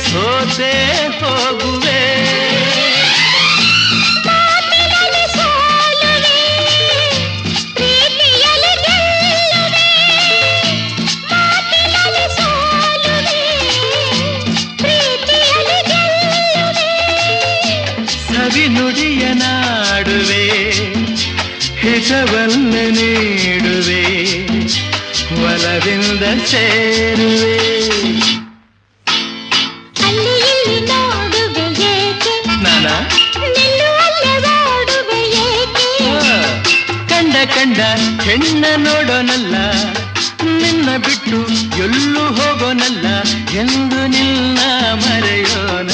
ಸೋತೆ ಹೋಗುವೆ. ಸವಿ ನುಡಿಯ ನಾಡುವೆ, ಹಿತವನ್ನ ನೀಡುವೆ, ಒಲವಿಂದ ಸೇರುವೆ. ಅಲ್ಲಿ ಇಲ್ಲಿ ನೋಡುವೆ ಏಕೆ, ನಾನ ನಿಲ್ಲುವಲ್ಲೇ ಓಡುವೆ ಏಕೆ. ಕಂಡ ಕಂಡ ಹೆಣ್ಣ ನೋಡೋನಲ್ಲ, ನಿನ್ನ ಬಿಟ್ಟು ಎಲ್ಲೂ ಹೋಗೋನಲ್ಲ, ಎಂದು ನಿನ್ನ ಮರೆಯೋನ.